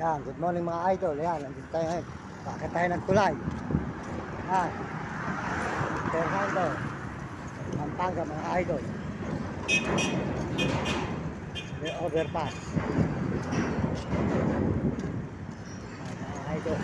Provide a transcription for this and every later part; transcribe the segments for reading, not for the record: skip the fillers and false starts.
Yan, good morning mga idol. Yan, nandito tayo ngayon. Bakit tayo ng tulay? Yan, Fernando, Pampanga mga idol. May overpass. Yan, mga idol.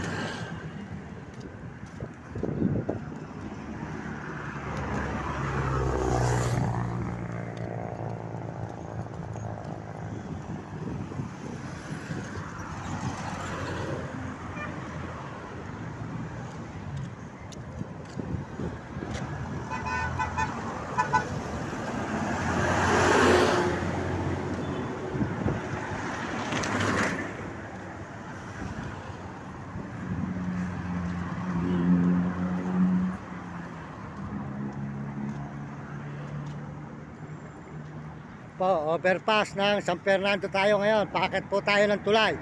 Po, overpass ng San Fernando tayo ngayon. Bakit po tayo ng tulay?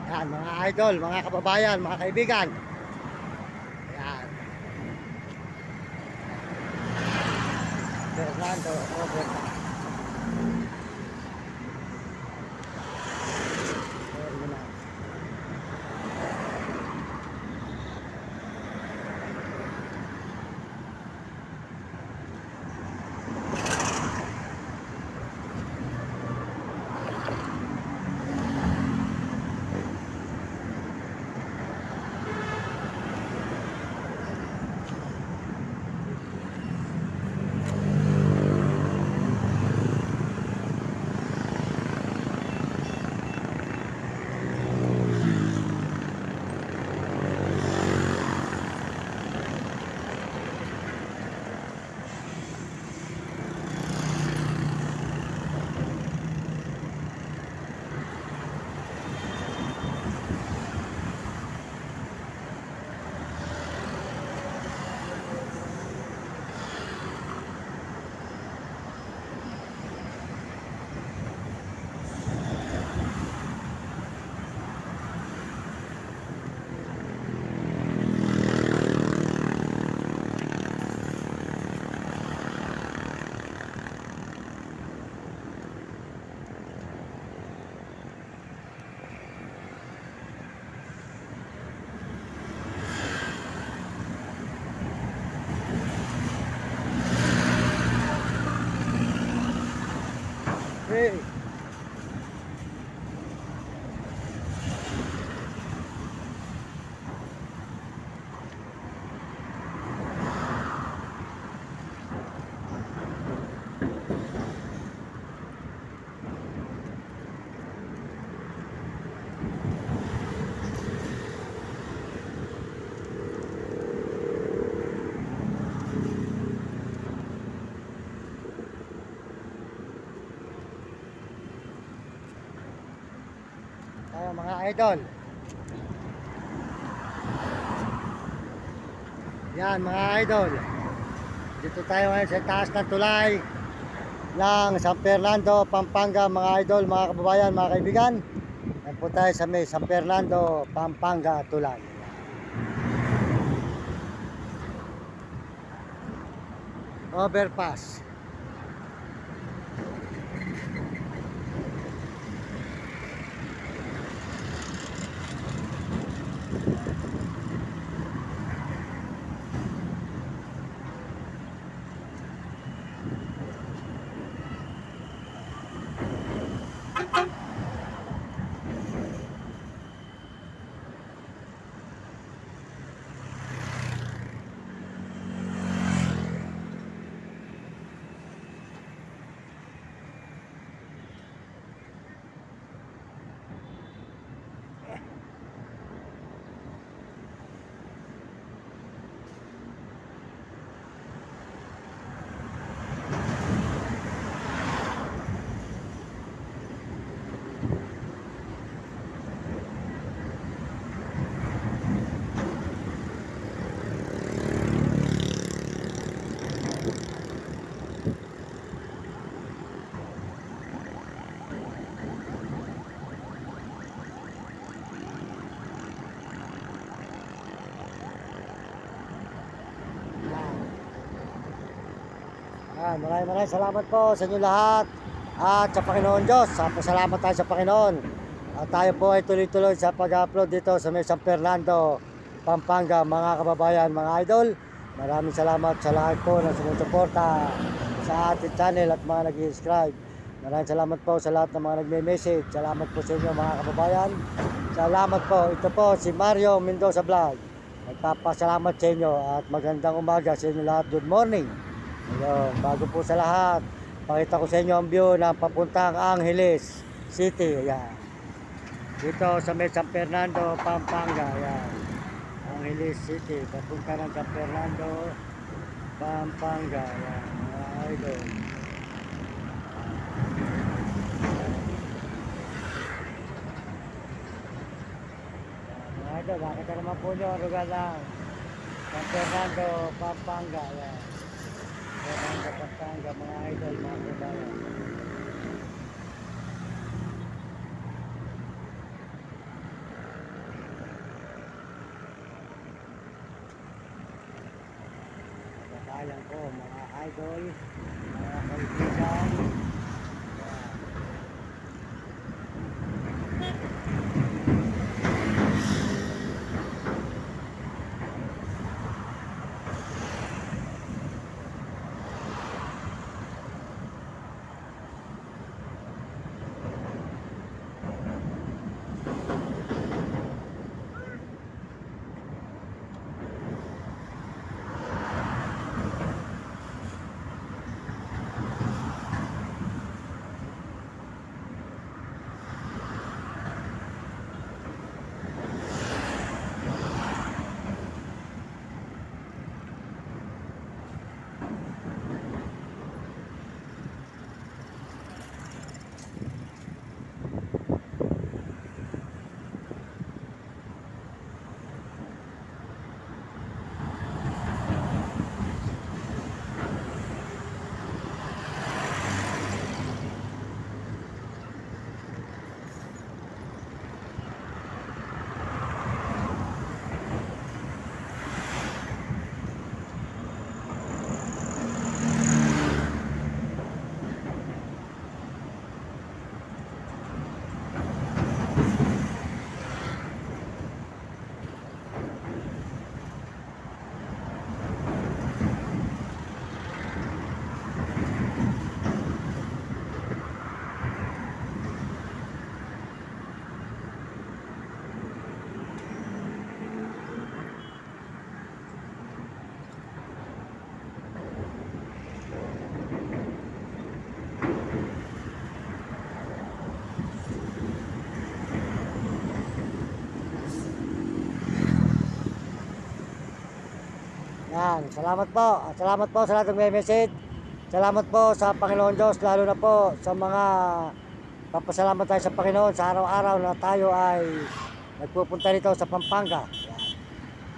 Yan, mga idol, mga kababayan, mga kaibigan. Yan, Fernando overpass. Terminal. Hey. Tayo mga idol. Yan mga idol. Dito tayo ngayon sa taas ng tulay ng San Fernando, Pampanga mga idol, mga kababayan, mga kaibigan. Yan po tayo sa may San Fernando, Pampanga tulay. Overpass. Maraming salamat po sa inyo lahat at sa Panginoon Diyos. Salamat tayo sa Panginoon At tayo po ay tuloy-tuloy sa pag-upload dito sa may San Fernando, Pampanga, mga kababayan, mga idol. Maraming salamat sa lahat po na sumusuporta sa ating channel at mga nag-subscribe. Maraming salamat po sa lahat ng mga nagme-message. Salamat po sa inyo mga kababayan. Salamat po. Ito po si Mario Mendoza Vlog. Nagpapasalamat sa inyo at magandang umaga sa inyo lahat. Good morning. Ayun, bago po sa lahat, pakita ko sa inyo ang view ng papuntang Angeles City. Ayan. Dito sa may San Fernando, Pampanga. Ayan. Angeles City. Papunta ng San Fernando, Pampanga. Ayan. Mga idol. Mga idol, nakita naman po nyo ang lugar ng San Fernando, Pampanga. Ayan. Fernando, Pampanga. Mga idol, mga kabayan. Ayan po mga idol, mga kaibigan. Yan, salamat po. Salamat po sa lahat ng may message. Salamat po sa Panginoon Diyos, lalo na po sa mga papasalamat tayo sa Panginoon sa araw-araw na tayo ay nagpupunta dito sa Pampanga. Yan.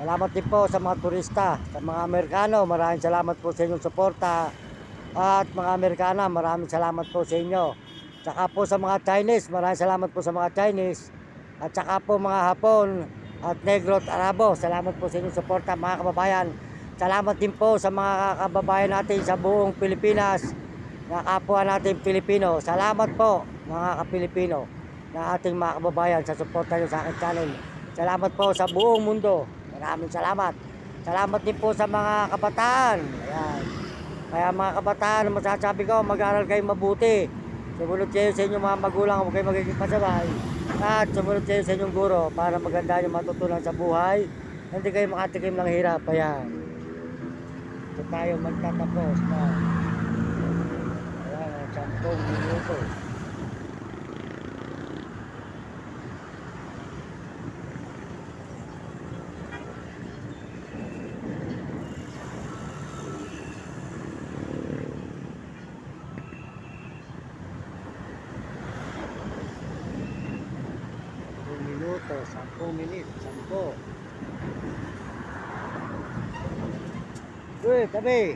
Salamat din po sa mga turista, sa mga Amerikano. Maraming salamat po sa inyong suporta. At mga Amerikana, maraming salamat po sa inyo. Tsaka po sa mga Chinese, maraming salamat po sa mga Chinese. At tsaka po mga Hapon at Negro at Arabo, salamat po sa inyong suporta mga kababayan. Salamat din po sa mga kababayan natin sa buong Pilipinas, na kapwa natin Pilipino. Salamat po mga kapilipino na ating mga kababayan sa suporta nyo sa aking channel. Salamat po sa buong mundo. Maraming salamat. Salamat din po sa mga kabataan. Ayan. Kaya mga kabataan, masasabi ko, mag-aral kayo mabuti. Sumunod kayo sa inyong mga magulang, huwag kayo magiging pasabay. At sumunod kayo sa inyong guro para maganda yung matutunan sa buhay. Hindi kayo makatikim ng hirap. Ayan. Ito tayo magtatapos na. Ayan, 10 minuto. Minuto, 10 minit, 10. Uy, tabi.